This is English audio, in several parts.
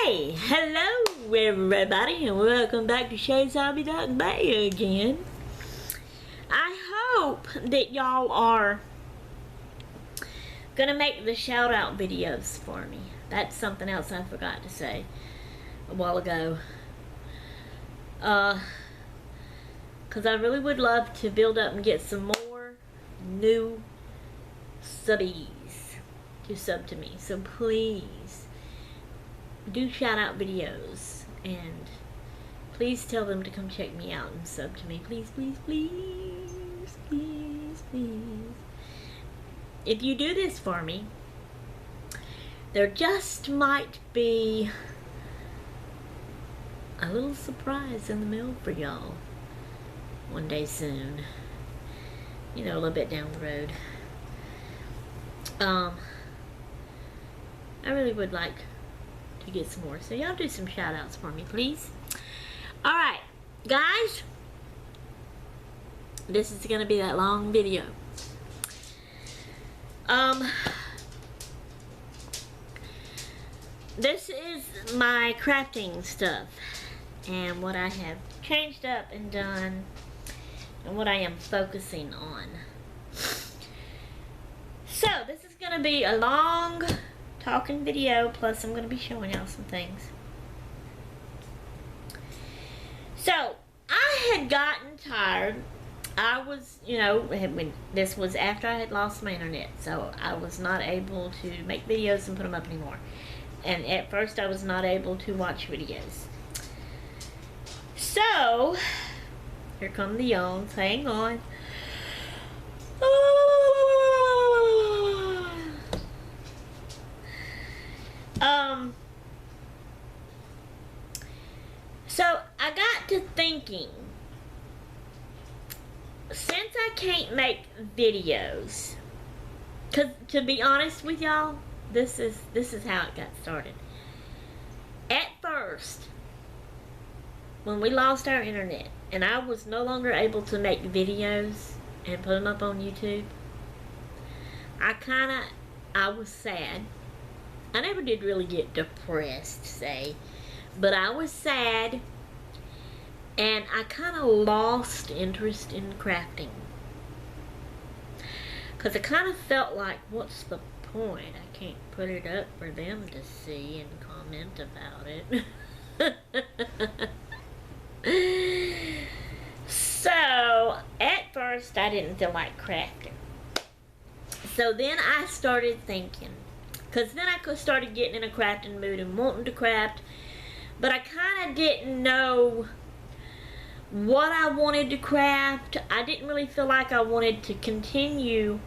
Hey, hello everybody, and welcome back to Shay's Hobby Bay again. I hope that y'all are gonna make the shout out videos for me. That's something else I forgot to say a while ago. Cause I really would love to build up and get some more new subbies to sub to me. So please do shout out videos, and please tell them to come check me out and sub to me. Please, please, please, please, please. If you do this for me, there just might be a little surprise in the mail for y'all one day soon. You know, a little bit down the road. I really would like to get some more, so y'all do some shout outs for me, please. Alright, guys, this is gonna be that long video. This is my crafting stuff and what I have changed up and done and what I am focusing on. So this is gonna be a long talking video, plus I'm going to be showing y'all some things. So I had gotten tired. I was, you know, when this was after I had lost my internet, so I was not able to make videos and put them up anymore. And at first I was not able to watch videos. So here come the yawns. Hang on. So I got to thinking, since I can't make videos, cause to be honest with y'all, this is how it got started. At first, when we lost our internet and I was no longer able to make videos and put them up on YouTube, I was sad. I never did really get depressed, say, but I was sad, and I kind of lost interest in crafting. Because I kind of felt like, what's the point? I can't put it up for them to see and comment about it. So, at first, I didn't feel like crafting. So then I started thinking, because then I started getting in a crafting mood and wanting to craft, but I kind of didn't know what I wanted to craft. I didn't really feel like I wanted to continue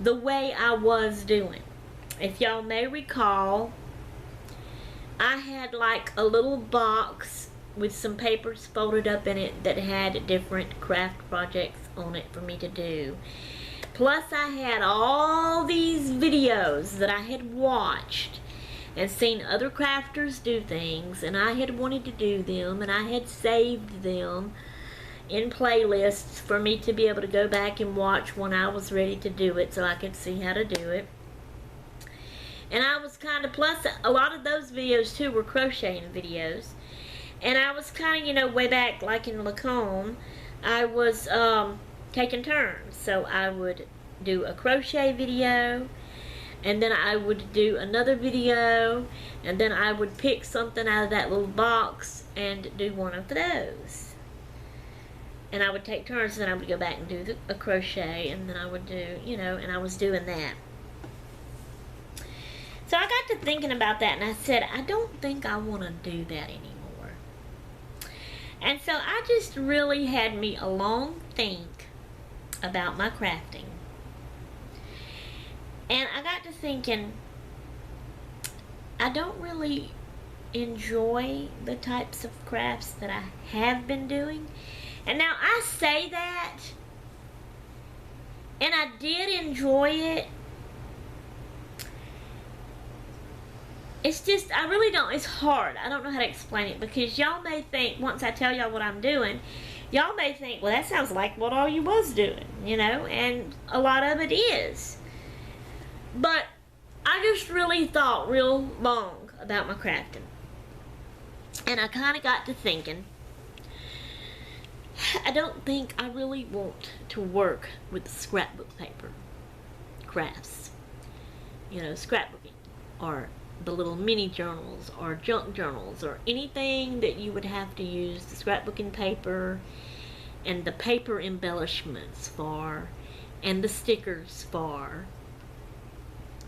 the way I was doing. If y'all may recall, I had like a little box with some papers folded up in it that had different craft projects on it for me to do. Plus I had all these videos that I had watched and seen other crafters do things, and I had wanted to do them, and I had saved them in playlists for me to be able to go back and watch when I was ready to do it, so I could see how to do it. And I was kind of, plus a lot of those videos too were crocheting videos, and I was kind of, you know, way back like in Lacombe, I was taking turns. So I would do a crochet video, and then I would do another video, and then I would pick something out of that little box and do one of those. And I would take turns, and then I would go back and do a crochet, and then I would do, you know, and I was doing that. So I got to thinking about that, and I said, I don't think I want to do that anymore. And so I just really had me a long think about my crafting. And I got to thinking, I don't really enjoy the types of crafts that I have been doing. And now I say that, and I did enjoy it. It's just, I really don't, it's hard. I don't know how to explain it, because y'all may think, once I tell y'all what I'm doing, y'all may think, well, that sounds like what all you was doing, you know, and a lot of it is. But I just really thought real long about my crafting. And I kind of got to thinking, I don't think I really want to work with scrapbook paper crafts. You know, scrapbooking, or the little mini journals, or junk journals, or anything that you would have to use the scrapbooking paper and the paper embellishments for, and the stickers for,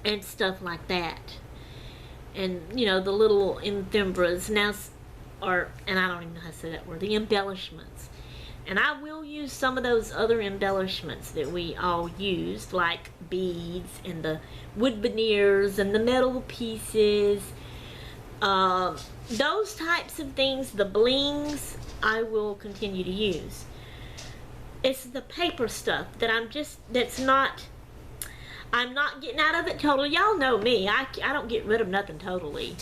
and stuff like that. And, you know, the little ephemera now, or, and I don't even know how to say that word, the embellishments. And I will use some of those other embellishments that we all used, like beads and the wood veneers and the metal pieces. Those types of things, the blings, I will continue to use. It's the paper stuff that I'm not getting out of it totally. Y'all know me. I don't get rid of nothing totally.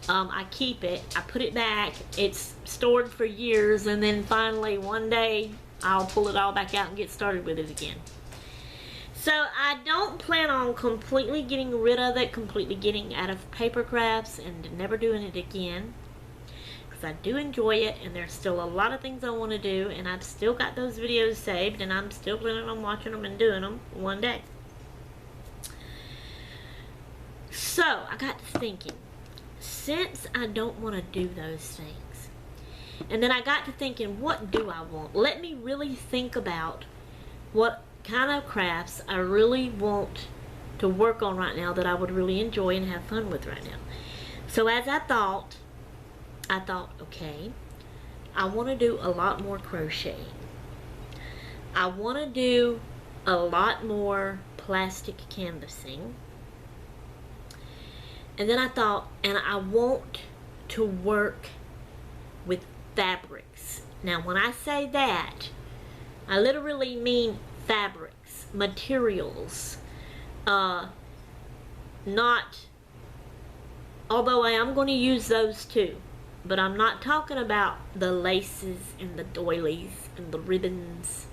I keep it. I put it back. It's stored for years, and then finally one day I'll pull it all back out and get started with it again. So I don't plan on completely getting rid of it, completely getting out of paper crafts and never doing it again. Because I do enjoy it, and there's still a lot of things I want to do, and I've still got those videos saved, and I'm still planning on watching them and doing them one day. So I got to thinking, since I don't want to do those things, and then I got to thinking, what do I want? Let me really think about what kind of crafts I really want to work on right now that I would really enjoy and have fun with right now. So as I thought, okay, I want to do a lot more crocheting. I want to do a lot more plastic canvassing. And then I thought, and I want to work with fabrics. Now, when I say that, I literally mean fabrics, materials. Not, although I am going to use those too, but I'm not talking about the laces and the doilies and the ribbons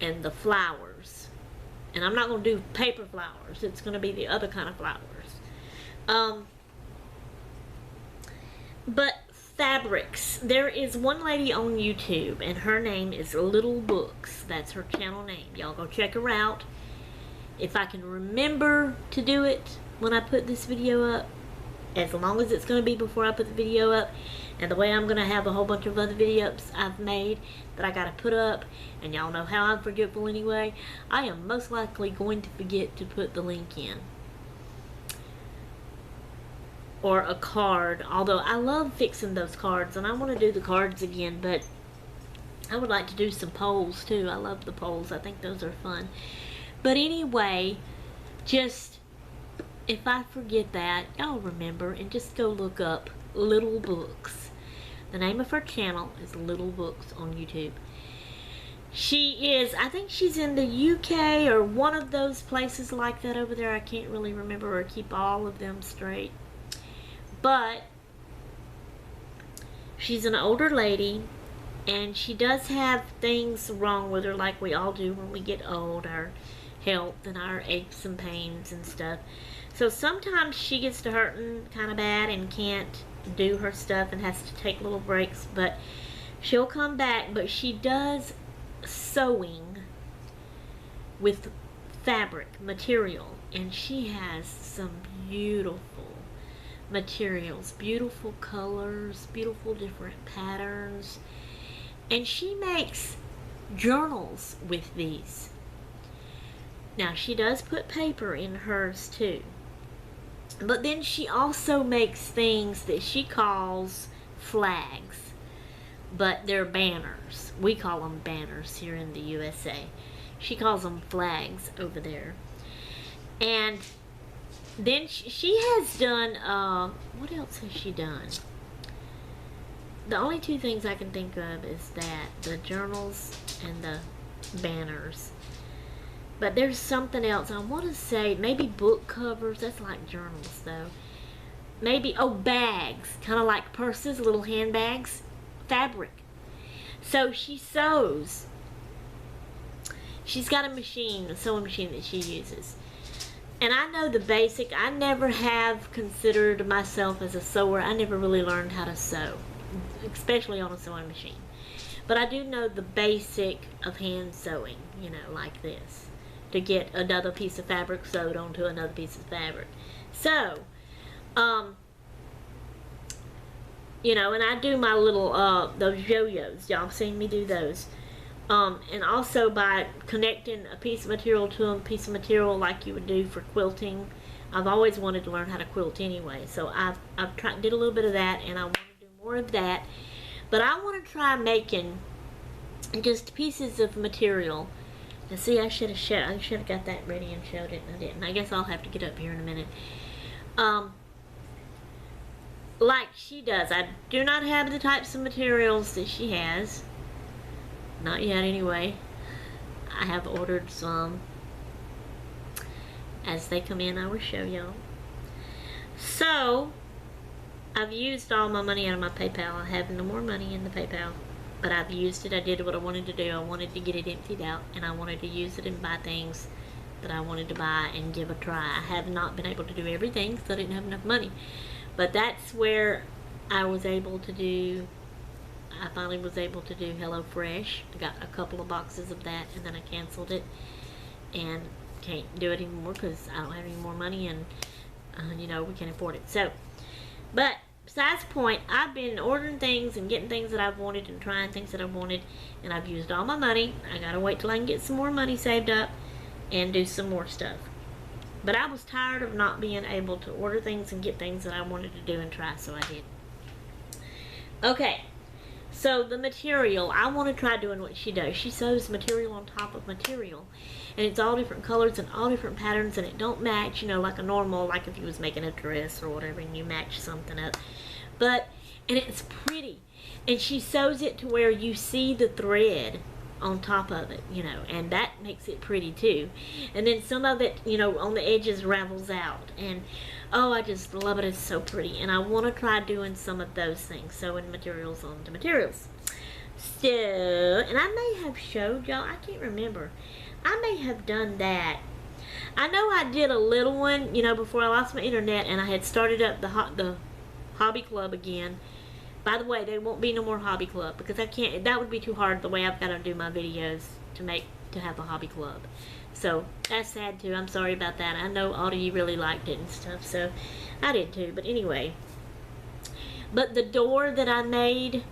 and the flowers. And I'm not going to do paper flowers. It's going to be the other kind of flowers. But fabrics. There is one lady on YouTube, and her name is Little Books. That's her channel name. Y'all go check her out. If I can remember to do it when I put this video up, as long as it's going to be before I put the video up, and the way I'm going to have a whole bunch of other videos I've made that I got to put up, and y'all know how I'm forgetful anyway, I am most likely going to forget to put the link in. Or a card, although I love fixing those cards, and I want to do the cards again, but I would like to do some polls too. I love the polls. I think those are fun. But anyway, just, if I forget that, y'all remember, and just go look up Little Books. The name of her channel is Little Books on YouTube. She is, I think she's in the UK or one of those places like that over there. I can't really remember or keep all of them straight. But she's an older lady, and she does have things wrong with her, like we all do when we get old, our health and our aches and pains and stuff. So sometimes she gets to hurting kind of bad and can't do her stuff and has to take little breaks, but she'll come back. But she does sewing with fabric material, and she has some beautiful materials, beautiful colors, beautiful different patterns, and she makes journals with these. Now, she does put paper in hers too, but then she also makes things that she calls flags, but they're banners. We call them banners here in the USA. She calls them flags over there. And then she has done, what else has she done? The only two things I can think of is that, the journals and the banners. But there's something else. I want to say, maybe book covers. That's like journals, though. Maybe, oh, bags. Kind of like purses, little handbags. Fabric. So she sews. She's got a machine, a sewing machine that she uses. And I know the basic. I never have considered myself as a sewer. I never really learned how to sew, especially on a sewing machine. But I do know the basic of hand sewing, you know, like this, to get another piece of fabric sewed onto another piece of fabric. So, you know, and I do my little, those yo-yos. Y'all seen me do those. And also by connecting a piece of material to a piece of material like you would do for quilting. I've always wanted to learn how to quilt anyway. So I've did a little bit of that, and I want to do more of that. But I want to try making just pieces of material. Now see, I should have got that ready and showed it, and I didn't. I guess I'll have to get up here in a minute. Like she does. I do not have the types of materials that she has. Not yet anyway. I have ordered some. As they come in, I will show y'all. So, I've used all my money out of my PayPal. I have no more money in the PayPal. But I've used it. I did what I wanted to do. I wanted to get it emptied out. And I wanted to use it and buy things that I wanted to buy and give a try. I have not been able to do everything because I didn't have enough money. But that's where I was able to do, I finally was able to do HelloFresh. I got a couple of boxes of that, and then I canceled it. And can't do it anymore because I don't have any more money, and, you know, we can't afford it. So, but besides the point, I've been ordering things and getting things that I've wanted and trying things that I've wanted, and I've used all my money. I gotta wait till I can get some more money saved up and do some more stuff. But I was tired of not being able to order things and get things that I wanted to do and try, so I did. Okay, so the material, I want to try doing what she does. She sews material on top of material, and it's all different colors and all different patterns, and it don't match, you know, like a normal, like if you was making a dress or whatever, and you match something up. But, and it's pretty, and she sews it to where you see the thread on top of it, you know, and that makes it pretty too. And then some of it, you know, on the edges ravels out, and oh, I just love it. It's so pretty, and I want to try doing some of those things, sewing materials onto materials. So, and I may have showed y'all, I can't remember, I may have done that. I know I did a little one, you know, before I lost my internet, and I had started up the hobby club again. By the way, there won't be no more hobby club because I can't, that would be too hard the way I've got to do my videos to have a hobby club. So that's sad too. I'm sorry about that. I know all of you really liked it and stuff, so I did too. But anyway, but the door that I made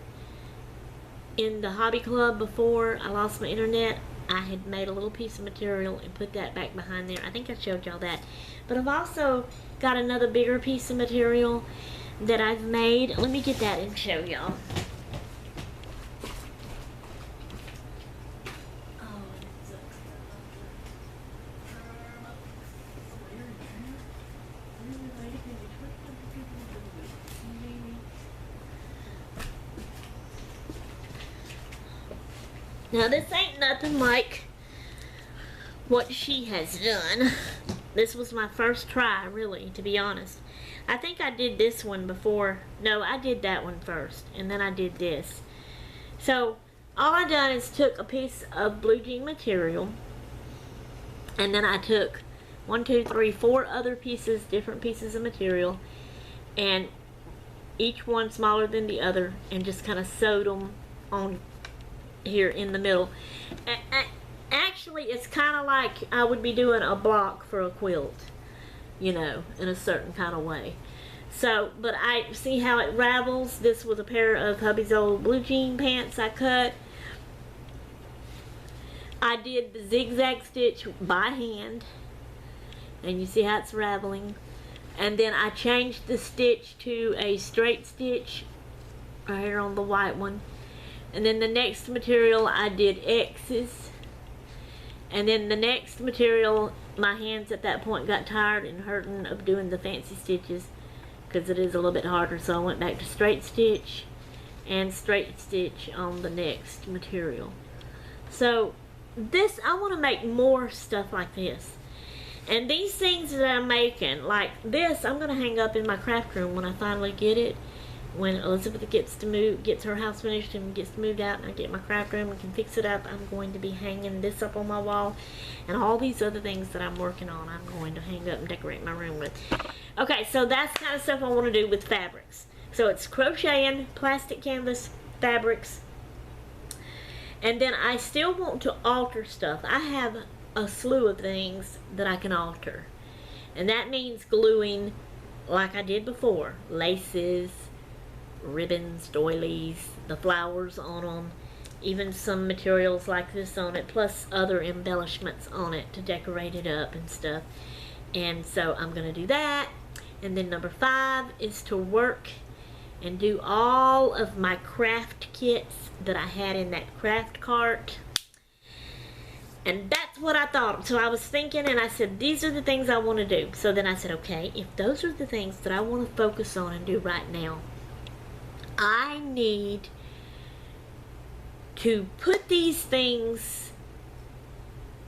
in the hobby club before I lost my internet, I had made a little piece of material and put that back behind there. I think I showed y'all that. But I've also got another bigger piece of material that I've made. Let me get that and show y'all. Now this ain't nothing like what she has done. This was my first try, really, to be honest. I think I did this one before. No, I did that one first, and then I did this. So, all I done is took a piece of blue jean material, and then I took 1, 2, 3, 4 other pieces, different pieces of material, and each one smaller than the other, and just kind of sewed them on here in the middle. Actually, it's kind of like I would be doing a block for a quilt, you know, in a certain kind of way. So, but I see how it ravels. This was a pair of hubby's old blue jean pants I cut. I did the zigzag stitch by hand, and you see how it's raveling. And then I changed the stitch to a straight stitch right here on the white one. And then the next material I did X's. And then the next material, my hands at that point got tired and hurting of doing the fancy stitches because it is a little bit harder, so I went back to straight stitch and straight stitch on the next material. So this, I want to make more stuff like this. And these things that I'm making, like this, I'm going to hang up in my craft room when I finally get it. when Elizabeth gets her house finished and gets moved out, and I get my craft room and can fix it up, I'm going to be hanging this up on my wall, and all these other things that I'm working on, I'm going to hang up and decorate my room with. Okay, so that's the kind of stuff I want to do with fabrics. So it's crocheting, plastic canvas, fabrics, and then I still want to alter stuff. I have a slew of things that I can alter, and that means gluing like I did before, laces, ribbons, doilies, the flowers on them, even some materials like this on it, plus other embellishments on it to decorate it up and stuff. And so I'm going to do that. And then number 5 is to work and do all of my craft kits that I had in that craft cart. And that's what I thought. So I was thinking, and I said, these are the things I want to do. So then I said, okay, if those are the things that I want to focus on and do right now, I need to put these things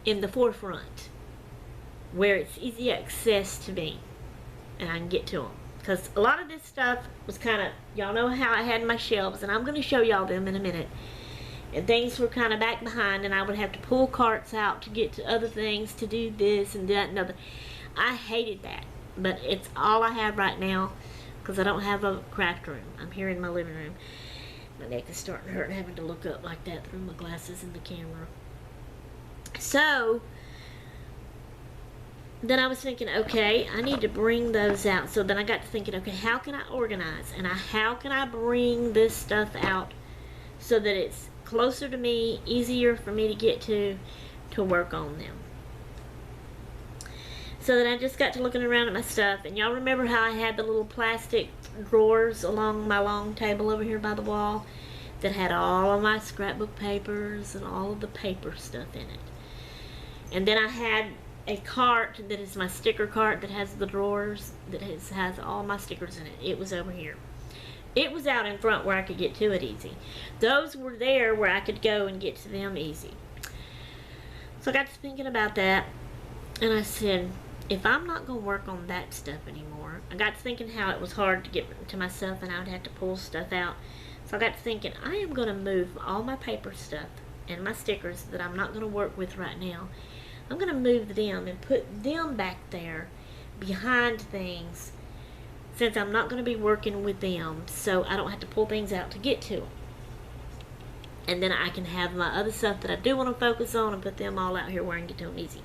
in the forefront where it's easy access to me and I can get to them. Because a lot of this stuff was kind of, y'all know how I had my shelves, and I'm going to show y'all them in a minute. And things were kind of back behind, and I would have to pull carts out to get to other things, to do this and that and other. I hated that, but it's all I have right now because I don't have a craft room. I'm here in my living room. My neck is starting to hurt having to look up like that through my glasses and the camera. So then I was thinking, okay, I need to bring those out. So then I got to thinking, okay, how can I organize? And how can I bring this stuff out so that it's closer to me, easier for me to get to work on them. So then I just got to looking around at my stuff, and y'all remember how I had the little plastic drawers along my long table over here by the wall that had all of my scrapbook papers and all of the paper stuff in it. And then I had a cart that is my sticker cart that has the drawers that has all my stickers in it. It was over here. It was out in front where I could get to it easy. Those were there where I could go and get to them easy. So I got to thinking about that, and I said, if I'm not going to work on that stuff anymore, I got to thinking how it was hard to get to my stuff and I would have to pull stuff out. So I got to thinking, I am going to move all my paper stuff and my stickers that I'm not going to work with right now. I'm going to move them and put them back there behind things, since I'm not going to be working with them, so I don't have to pull things out to get to them. And then I can have my other stuff that I do want to focus on and put them all out here where I can get to them easy.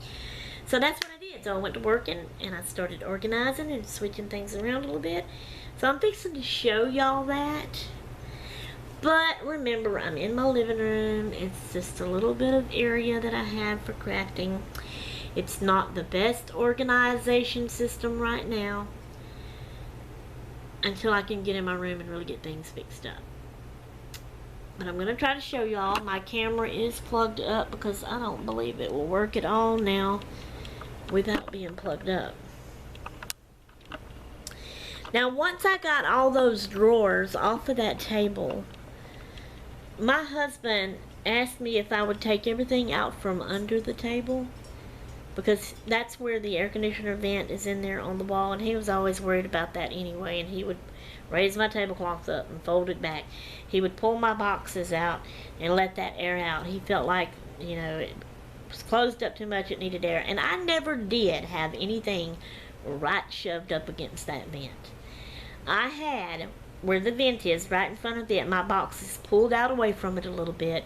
So that's what I did. So I went to work and I started organizing and switching things around a little bit. So I'm fixing to show y'all that. But remember, I'm in my living room. It's just a little bit of area that I have for crafting. It's not the best organization system right now, until I can get in my room and really get things fixed up. But I'm going to try to show y'all. My camera is plugged up because I don't believe it will work at all now without being plugged up. Now once I got all those drawers off of that table, my husband asked me if I would take everything out from under the table, because that's where the air conditioner vent is, in there on the wall, and he was always worried about that anyway, and he would raise my tablecloth up and fold it back. He would pull my boxes out and let that air out. He felt like, you know, it was closed up too much, it needed air, and I never did have anything right shoved up against that vent. I had, where the vent is, right in front of it, my boxes pulled out away from it a little bit,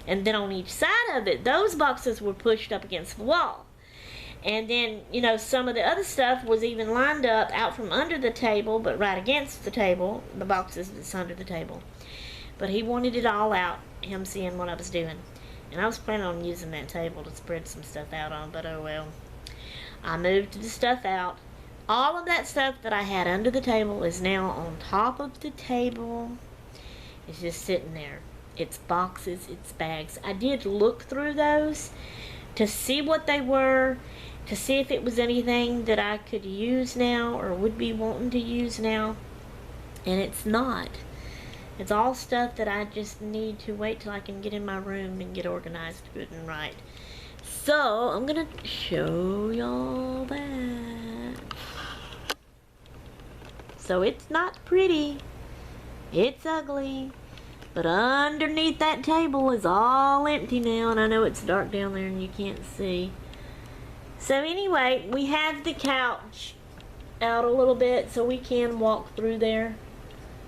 and then on each side of it, those boxes were pushed up against the wall. And then, you know, some of the other stuff was even lined up out from under the table, but right against the table, the boxes that's under the table. But he wanted it all out, him seeing what I was doing. And I was planning on using that table to spread some stuff out on, but oh well. I moved the stuff out. All of that stuff that I had under the table is now on top of the table. It's just sitting there. It's boxes, it's bags. I did look through those to see what they were, to see if it was anything that I could use now or would be wanting to use now, and it's not. It's all stuff that I just need to wait till I can get in my room and get organized good and right. So I'm gonna show y'all that. So it's not pretty, It's ugly. But underneath that table is all empty now, and I know it's dark down there and you can't see. So anyway, we have the couch out a little bit so we can walk through there.